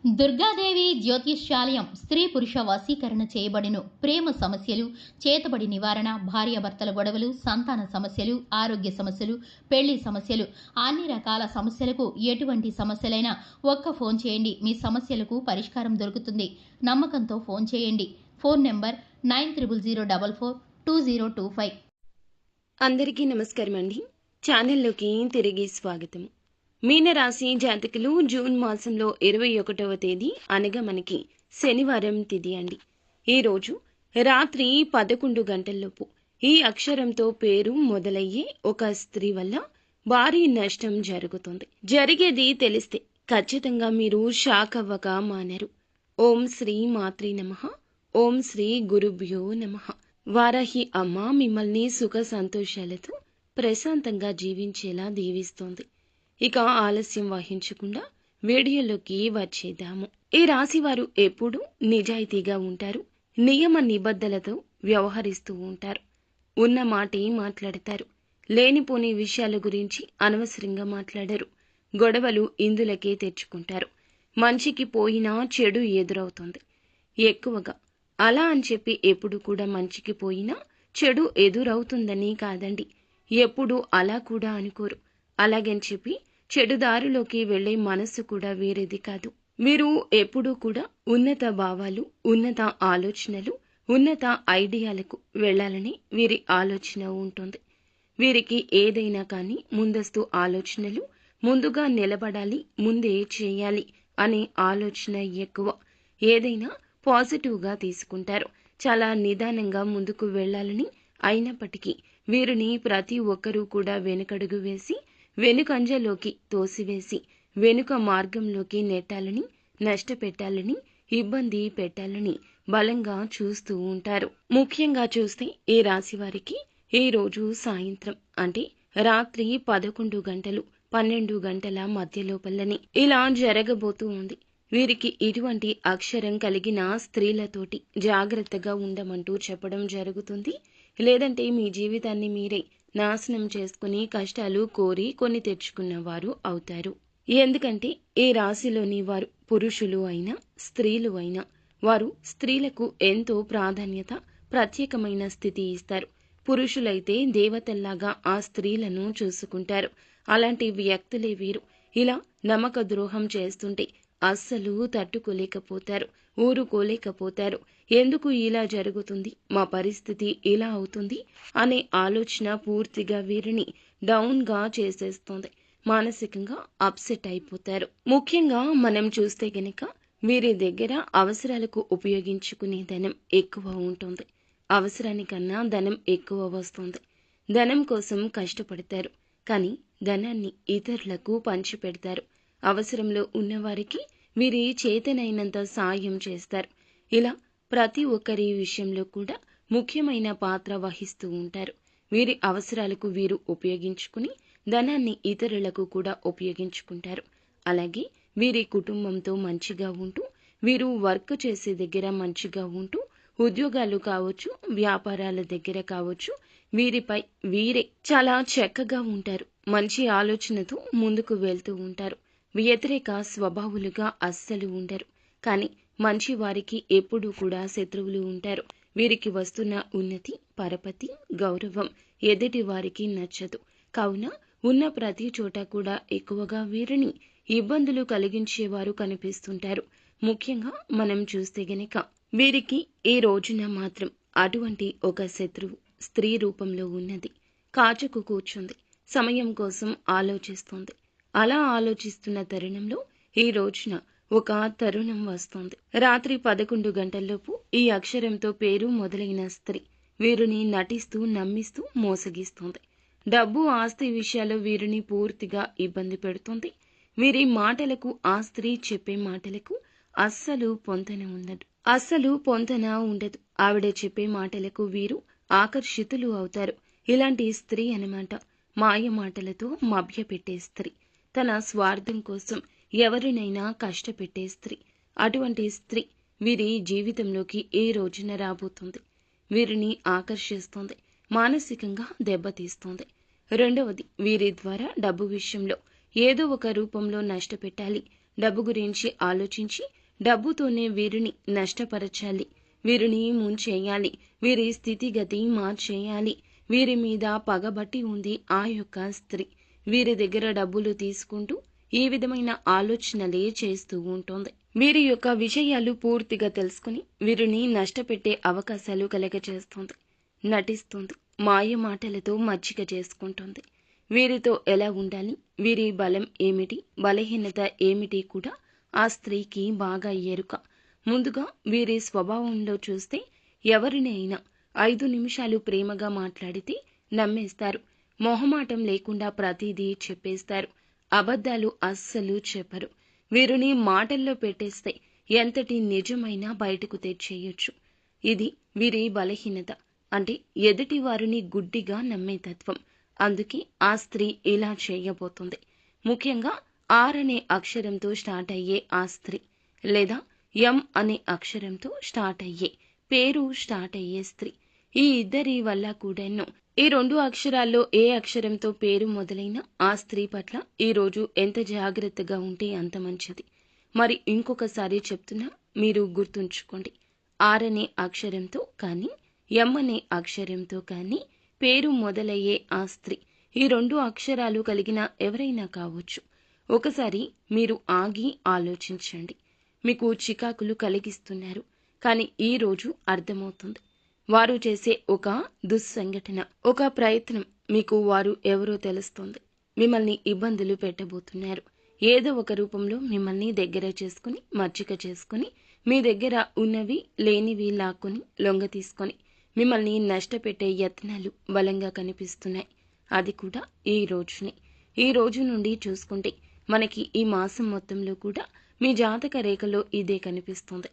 దుర్గాదేవి జ్యోతిష్యాలయం స్త్రీ పురుష వశీకరణ చేయబడిను. ప్రేమ సమస్యలు, చేతబడి నివారణ, భార్యాభర్తల గొడవలు, సంతాన సమస్యలు, ఆరోగ్య సమస్యలు, పెళ్లి సమస్యలు, అన్ని రకాల సమస్యలకు ఎటువంటి సమస్యలైనా ఒక్క ఫోన్ చేయండి. మీ సమస్యలకు పరిష్కారం దొరుకుతుంది. నమ్మకంతో ఫోన్ చేయండి. Phone number 9000442025. అందరికీ నమస్కారం అండి. ఛానల్లోకి తిరిగి స్వాగతం. మీనరాశి జాతకులు జూన్ మాసంలో 21వ తేదీ అనగా మనకి శనివారం తిథి అండి. ఈరోజు రాత్రి 11 గంటల్లోపు ఈ అక్షరంతో పేరు మొదలయ్యే ఒక స్త్రీ వల్ల భారీ నష్టం జరుగుతుంది. జరిగేది తెలిస్తే ఖచ్చితంగా మీరు షాక్ అవ్వక మానరు. ఓం శ్రీ మాత్రే నమః. ఓం శ్రీ గురుభ్యో నమః. వారాహి అమ్మ మిమ్మల్ని సుఖ సంతోషాలతో ప్రశాంతంగా జీవించేలా దీవిస్తోంది. ఇక ఆలస్యం వహించకుండా వీడియోలోకి వచ్చేద్దాము. ఈ రాశివారు ఎప్పుడూ నిజాయితీగా ఉంటారు. నియమ నిబద్ధలతో వ్యవహరిస్తూ ఉంటారు. ఉన్న మాటే మాట్లాడతారు. లేనిపోని విషయాల గురించి అనవసరంగా మాట్లాడరు. గొడవలు ఇందులకే తెచ్చుకుంటారు. మంచికి పోయినా చెడు ఎదురవుతుంది. ఎక్కువగా అలా అని చెప్పి ఎప్పుడు కూడా మంచికి పోయినా చెడు ఎదురవుతుందని కాదండి. ఎప్పుడు అలా కూడా అనుకోరు. అలాగని చెప్పి చెడు దారిలోకి వెళ్లే మనస్సు కూడా వేరేది కాదు. వీరు ఎప్పుడూ కూడా ఉన్నత భావాలు, ఉన్నత ఆలోచనలు, ఉన్నత ఐడియాలకు వెళ్లాలని వీరి ఆలోచన ఉంటుంది. వీరికి ఏదైనా కానీ ముందస్తు ఆలోచనలు, ముందుగా నిలబడాలి, ముందే చేయాలి అనే ఆలోచన ఎక్కువ. ఏదైనా పాజిటివ్గా తీసుకుంటారు. చాలా నిదానంగా ముందుకు వెళ్లాలని, అయినప్పటికీ వీరిని ప్రతి ఒక్కరూ కూడా వెనుకడుగు వేసి వెనుకంజలోకి తోసివేసి వెనుక మార్గంలోకి నెట్టాలని, నష్టపెట్టాలని, ఇబ్బంది పెట్టాలని బలంగా చూస్తూ ఉంటారు. ముఖ్యంగా చూస్తే ఈ రాశి వారికి ఈ రోజు సాయంత్రం అంటే రాత్రి 11 గంటలు 12 గంటల మధ్య లోపలని ఇలా జరగబోతూ ఉంది. వీరికి ఇటువంటి అక్షరం కలిగిన స్త్రీలతోటి జాగ్రత్తగా ఉండమంటూ చెప్పడం జరుగుతుంది. లేదంటే మీ జీవితాన్ని మీరే నాశనం చేసుకుని కష్టాలు కోరి కొని తెచ్చుకున్నవారు అవుతారు. ఎందుకంటే ఈ రాశిలోని వారు పురుషులు అయినా స్త్రీలు అయినా వారు స్త్రీలకు ఎంతో ప్రాధాన్యత, ప్రత్యేకమైన స్థితి ఇస్తారు. పురుషులైతే దేవతల్లాగా ఆ స్త్రీలను చూసుకుంటారు. అలాంటి వ్యక్తులే వీరు. ఇలా నమ్మక ద్రోహం చేస్తుంటే అస్సలు తట్టుకోలేకపోతారు, ఊరుకోలేకపోతారు. ఎందుకు ఇలా జరుగుతుంది, మా పరిస్థితి ఇలా అవుతుంది అనే ఆలోచన పూర్తిగా వీరిని డౌన్గా చేసేస్తుంది. మానసికంగా అప్సెట్ అయిపోతారు. ముఖ్యంగా మనం చూస్తే గనక వీరి దగ్గర అవసరాలకు ఉపయోగించుకునే ధనం ఎక్కువ ఉంటుంది. అవసరానికన్నా ధనం ఎక్కువ వస్తుంది. ధనం కోసం కష్టపడతారు, కానీ ధనాన్ని ఇతరులకు పంచిపెడతారు. అవసరంలో ఉన్నవారికి వీరి చేతనైనంత సాయం చేస్తారు. ఇలా ప్రతి ఒక్కరి విషయంలో కూడా ముఖ్యమైన పాత్ర వహిస్తూ ఉంటారు. వీరి అవసరాలకు వీరు ఉపయోగించుకుని ధనాన్ని ఇతరులకు కూడా ఉపయోగించుకుంటారు. అలాగే వీరి కుటుంబంతో మంచిగా ఉంటూ, వీరు వర్క్ చేసే దగ్గర మంచిగా ఉంటూ, ఉద్యోగాలు కావచ్చు, వ్యాపారాల దగ్గర కావచ్చు, వీరిపై వీరే చాలా చక్కగా ఉంటారు. మంచి ఆలోచనతో ముందుకు వెళ్తూ ఉంటారు. వ్యతిరేక స్వభావులుగా అస్సలు ఉండరు. కానీ మంచి వారికి ఎప్పుడూ కూడా శత్రువులు ఉంటారు. వీరికి వస్తున్న ఉన్నతి, పరపతి, గౌరవం ఎదుటి వారికి నచ్చదు. కావున ఉన్న ప్రతి చోట కూడా ఎక్కువగా వీరిని ఇబ్బందులు కలిగించేవారు కనిపిస్తుంటారు. ముఖ్యంగా మనం చూస్తే గనక వీరికి ఈ రోజున మాత్రం అటువంటి ఒక శత్రువు స్త్రీ రూపంలో ఉన్నది. కాచుకు కూర్చుంది. సమయం కోసం ఆలోచిస్తుంది. అలా ఆలోచిస్తున్న తరుణంలో ఈ రోజున ఒక తరుణం వస్తుంది. రాత్రి 11 గంటల్లోపు ఈ అక్షరంతో పేరు మొదలైన స్త్రీ వీరిని నటిస్తూ, నమ్మిస్తూ మోసగిస్తుంది. డబ్బు, ఆస్తి విషయాల్లో వీరిని పూర్తిగా ఇబ్బంది పెడుతుంది. వీరి మాటలకు, ఆ స్త్రీ చెప్పే మాటలకు అస్సలు పొంతన ఉండదు. ఆవిడ చెప్పే మాటలకు వీరు ఆకర్షితులు అవుతారు. ఇలాంటి స్త్రీ అన్నమాట మాయ మాటలతో మభ్యపెట్టే స్త్రీ. తన స్వార్థం కోసం ఎవరినైనా కష్టపెట్టే స్త్రీ. అటువంటి స్త్రీ వీరి జీవితంలోకి ఏ రోజున రాబోతుంది. వీరిని ఆకర్షిస్తుంది, మానసికంగా దెబ్బతీస్తుంది. రెండవది, వీరి ద్వారా డబ్బు విషయంలో ఏదో ఒక రూపంలో నష్టపెట్టాలి, డబ్బు గురించి ఆలోచించి డబ్బుతోనే వీరిని నష్టపరచాలి, వీరిని ముంచేయాలి, వీరి స్థితిగతి మార్చేయాలి, వీరి మీద పగబట్టి ఉంది ఆ యొక్క స్త్రీ. వీరి దగ్గర డబ్బులు తీసుకుంటూ ఈ విధమైన ఆలోచనలే చేస్తూ ఉంటుంది. వీరి యొక్క విషయాలు పూర్తిగా తెలుసుకుని వీరిని నష్టపెట్టే అవకాశాలు కలగచేస్తుంది. నటిస్తుంది, మాయ మాటలతో మచ్చిక చేసుకుంటుంది. వీరితో ఎలా ఉండాలి, వీరి బలం ఏమిటి, బలహీనత ఏమిటి కూడా ఆ స్త్రీకి బాగా ఎరుక. ముందుగా వీరి స్వభావంలో చూస్తే ఎవరినైనా 5 నిమిషాలు ప్రేమగా మాట్లాడితే నమ్మేస్తారు. మొహమాటం లేకుండా ప్రతిదీ చెప్పేస్తారు. అబద్ధాలు అస్సలు చెప్పరు. వీరిని మాటల్లో పెట్టేస్తే ఎంతటి నిజమైనా బయటకు తెచ్చేయొచ్చు. ఇది వీరి బలహీనత, అంటే ఎదుటి వారిని గుడ్డిగా నమ్మే తత్వం. అందుకే ఆ స్త్రీ ఇలా చేయబోతుంది. ముఖ్యంగా ఆర్ అనే అక్షరంతో స్టార్ట్ అయ్యే ఆ స్త్రీ, లేదా ఎం అనే అక్షరంతో స్టార్ట్ అయ్యే పేరు స్టార్ట్ అయ్యే స్త్రీ, ఈ ఇద్దరి వల్ల కూడాను ఈ 2 అక్షరాల్లో ఏ అక్షరంతో పేరు మొదలైన ఆ స్త్రీ పట్ల ఈరోజు ఎంత జాగ్రత్తగా ఉంటే అంత మంచిది. మరి ఇంకొకసారి చెప్తున్నా, మీరు గుర్తుంచుకోండి. ఆర్ అనే అక్షరంతో కానీ ఎం అనే అక్షరంతో కానీ పేరు మొదలయ్యే ఆ స్త్రీ, ఈ 2 అక్షరాలు కలిగిన ఎవరైనా కావచ్చు. ఒకసారి మీరు ఆగి ఆలోచించండి. మీకు చికాకులు కలిగిస్తున్నారు, కానీ ఈ రోజు అర్థమవుతుంది. వారు చేసే ఒక దుస్సంఘటన, ఒక ప్రయత్నం మీకు వారు ఎవరో తెలుస్తుంది. మిమ్మల్ని ఇబ్బందులు పెట్టబోతున్నారు. ఏదో ఒక రూపంలో మిమ్మల్ని దగ్గర చేసుకుని మచ్చిక చేసుకుని మీ దగ్గర ఉన్నవి లేనివి లాక్కొని లొంగ తీసుకొని మిమ్మల్ని నష్టపెట్టే యత్నాలు బలంగా కనిపిస్తున్నాయి. అది కూడా ఈ రోజునే. ఈ రోజు నుండి చూసుకుంటే మనకి ఈ మాసం మొత్తంలో కూడా మీ జాతక రేఖలో ఇదే కనిపిస్తుంది.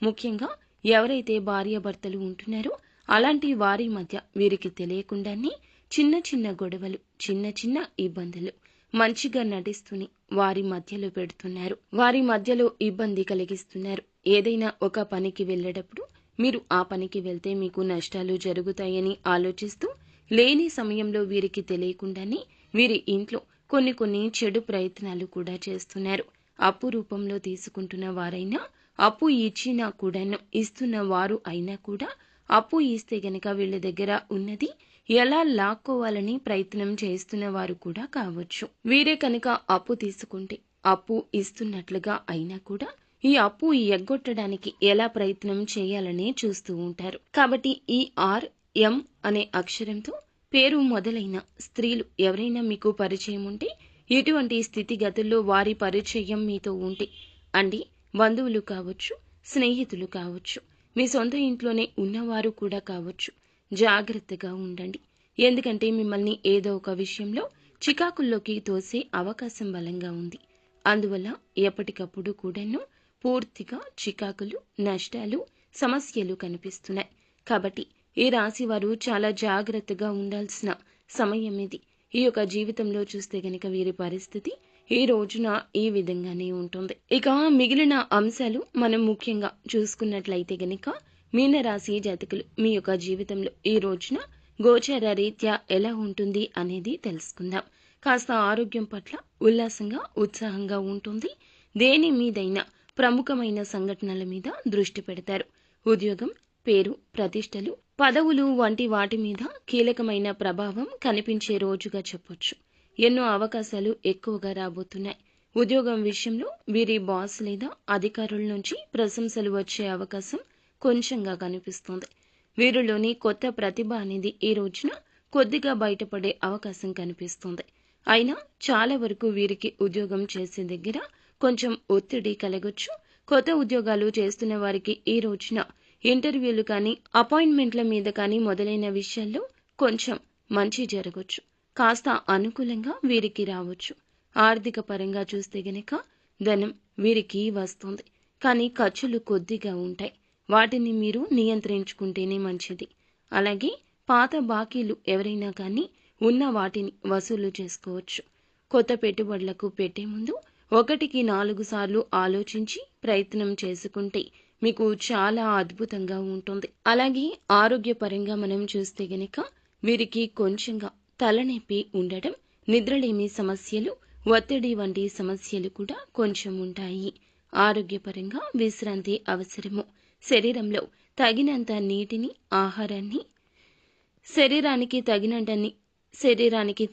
ముఖ్యంగా ఎవరైతే భార్యాభర్తలు ఉంటున్నారో అలాంటి వారి మధ్య వీరికి తెలియకుండానే చిన్న చిన్న గొడవలు, చిన్న చిన్న ఇబ్బందులు మంచిగా నటిస్తూనే వారి మధ్యలో పెడుతున్నారు. వారి మధ్యలో ఇబ్బంది కలిగిస్తున్నారు. ఏదైనా ఒక పనికి వెళ్ళేటప్పుడు మీరు ఆ పనికి వెళ్తే మీకు నష్టాలు జరుగుతాయని ఆలోచిస్తూ లేని సమయంలో వీరికి తెలియకుండానే వీరి ఇంట్లో కొన్ని చెడు ప్రయత్నాలు కూడా చేస్తున్నారు. అప్పు రూపంలో తీసుకుంటున్న వారైనా, అప్పు ఇచ్చినా కూడాను ఇస్తున్న వారు అయినా కూడా అప్పు ఇస్తే గనక వీళ్ళ దగ్గర ఉన్నది ఎలా లాక్కోవాలని ప్రయత్నం చేస్తున్న వారు కూడా కావచ్చు. వీరే కనుక అప్పు తీసుకుంటే అప్పు ఇస్తున్నట్లుగా అయినా కూడా ఈ అప్పు ఎగ్గొట్టడానికి ఎలా ప్రయత్నం చేయాలని చూస్తూ ఉంటారు. కాబట్టి ఈ ఆర్ ఎం అనే అక్షరంతో పేరు మొదలైన స్త్రీలు ఎవరైనా మీకు పరిచయం ఉంటే, ఇటువంటి స్థితిగతుల్లో వారి పరిచయం మీతో ఉంటే, అండి బంధువులు కావచ్చు, స్నేహితులు కావచ్చు, మీ సొంత ఇంట్లోనే ఉన్నవారు కూడా కావచ్చు, జాగ్రత్తగా ఉండండి. ఎందుకంటే మిమ్మల్ని ఏదో ఒక విషయంలో చికాకుల్లోకి తోసే అవకాశం బలంగా ఉంది. అందువల్ల ఎప్పటికప్పుడు కూడాను పూర్తిగా చికాకులు, నష్టాలు, సమస్యలు కనిపిస్తున్నాయి. కాబట్టి ఈ రాశి వారు చాలా జాగ్రత్తగా ఉండాల్సిన సమయం ఇది. ఈ యొక్క జీవితంలో చూస్తే గనక వీరి పరిస్థితి ఈ రోజున ఈ విధంగానే ఉంటుంది. ఇక మిగిలిన అంశాలు మనం ముఖ్యంగా చూసుకున్నట్లయితే గనక మీనరాశి జాతకులు మీ యొక్క జీవితంలో ఈ రోజున గోచార రీత్యా ఎలా ఉంటుంది అనేది తెలుసుకుందాం. కాస్త ఆరోగ్యం పట్ల ఉల్లాసంగా, ఉత్సాహంగా ఉంటుంది. దేని మీదైనా ప్రముఖమైన సంఘటనల మీద దృష్టి పెడతారు. ఉద్యోగం, పేరు, ప్రతిష్టలు, పదవులు వంటి వాటి మీద కీలకమైన ప్రభావం కనిపించే రోజుగా చెప్పొచ్చు. ఎన్నో అవకాశాలు ఎక్కువగా రాబోతున్నాయి. ఉద్యోగం విషయంలో వీరి బాస్ లేదా అధికారుల నుంచి ప్రశంసలు వచ్చే అవకాశం కొంచెంగా కనిపిస్తుంది. వీరిలోని కొత్త ప్రతిభ అనేది ఈ రోజున కొద్దిగా బయటపడే అవకాశం కనిపిస్తుంది. అయినా చాలా వరకు వీరికి ఉద్యోగం చేసే దగ్గర కొంచెం ఒత్తిడి కలగొచ్చు. కొత్త ఉద్యోగాలు చేస్తున్న వారికి ఈ రోజున ఇంటర్వ్యూలు కానీ, అపాయింట్మెంట్ల మీద కానీ మొదలైన విషయాల్లో కొంచెం మంచి జరగొచ్చు. కాస్త అనుకూలంగా వీరికి రావచ్చు. ఆర్థిక పరంగా చూస్తే గనక ధనం వీరికి వస్తుంది, కానీ ఖర్చులు కొద్దిగా ఉంటాయి. వాటిని మీరు నియంత్రించుకుంటేనే మంచిది. అలాగే పాత బాకీలు ఎవరైనా కానీ ఉన్న వాటిని వసూలు చేసుకోవచ్చు. కొత్త పెట్టుబడులకు పెట్టే ముందు 1కి 4 సార్లు ఆలోచించి ప్రయత్నం చేసుకుంటే మీకు చాలా అద్భుతంగా ఉంటుంది. అలాగే ఆరోగ్యపరంగా మనం చూస్తే గనక వీరికి కొంచెంగా తలనొప్పి ఉండడం, నిద్రలేమి సమస్యలు, ఒత్తిడి వంటి సమస్యలు కూడా కొంచెం ఉంటాయి. ఆరోగ్యపరంగా విశ్రాంతి అవసరము. శరీరంలో తగినంత నీటిని, ఆహారాన్ని శరీరానికి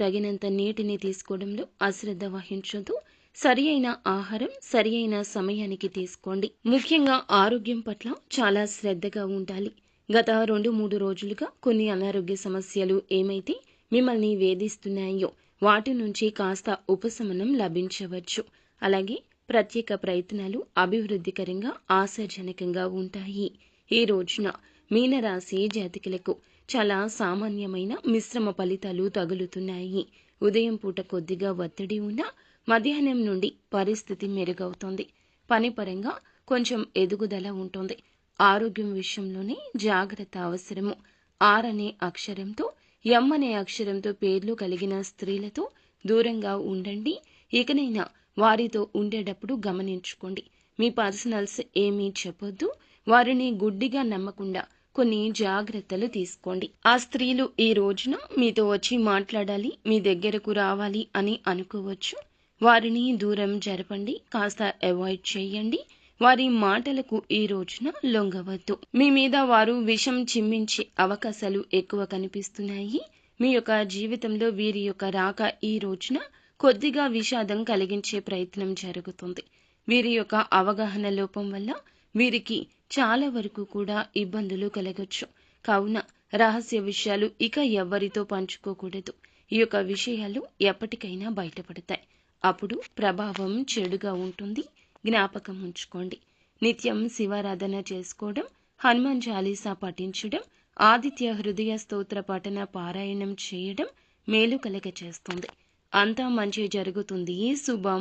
తగినంత నీటిని తీసుకోవడంలో అశ్రద్ధ వహించొద్దు. సరి అయిన ఆహారం సరి అయిన సమయానికి తీసుకోండి. ముఖ్యంగా ఆరోగ్యం పట్ల చాలా శ్రద్ధగా ఉండాలి. గత 2-3 రోజులుగా కొన్ని అనారోగ్య సమస్యలు ఏమైతే మిమ్మల్ని వేధిస్తున్నాయో వాటి నుంచి కాస్త ఉపశమనం లభించవచ్చు. అలాగే ప్రత్యేక ప్రయత్నాలు అభివృద్ధికరంగా ఆశాజనకంగా ఉంటాయి. ఈ రోజున మీనరాశి జాతకులకు చాలా సామాన్యమైన మిశ్రమ ఫలితాలు తగులుతున్నాయి. ఉదయం పూట కొద్దిగా ఒత్తిడి ఉన్నా మధ్యాహ్నం నుండి పరిస్థితి మెరుగవుతోంది. పని పరంగా కొంచెం ఎదుగుదల ఉంటుంది. ఆరోగ్యం విషయంలోనే జాగ్రత్త అవసరము. ఆర్ అనే అక్షరంతో, ఎం అనే అక్షరంతో పేర్లు కలిగిన స్త్రీలతో దూరంగా ఉండండి. ఇకనైనా వారితో ఉండేటప్పుడు గమనించుకోండి. మీ పర్సనల్స్ ఏమీ చెప్పొద్దు. వారిని గుడ్డిగా నమ్మకుండా కొన్ని జాగ్రత్తలు తీసుకోండి. ఆ స్త్రీలు ఈ రోజున మీతో వచ్చి మాట్లాడాలి, మీ దగ్గరకు రావాలి అని అనుకోవచ్చు. వారిని దూరం జరపండి, కాస్త అవాయిడ్ చేయండి. వారి మాటలకు ఈ రోజున లొంగవద్దు. మీ మీద వారు విషం చిమ్మించే అవకాశాలు ఎక్కువ కనిపిస్తున్నాయి. మీ యొక్క జీవితంలో వీరి యొక్క రాక ఈ రోజున కొద్దిగా విషాదం కలిగించే ప్రయత్నం జరుగుతుంది. వీరి యొక్క అవగాహన లోపం వల్ల వీరికి చాలా వరకు కూడా ఇబ్బందులు కలగొచ్చు. కావున రహస్య విషయాలు ఇక ఎవ్వరితో పంచుకోకూడదు. ఈ యొక్క విషయాలు ఎప్పటికైనా బయటపడతాయి. అప్పుడు ప్రభావం చెడుగా ఉంటుంది. జ్ఞాపకం ఉంచుకోండి. నిత్యం శివారాధన చేసుకోవడం, హనుమాన్ చాలీసా పఠించడం, ఆదిత్య హృదయ స్తోత్ర పఠన పారాయణం చేయడం మేలు కలగ చేస్తుంది. అంతా మంచి జరుగుతుంది. శుభం.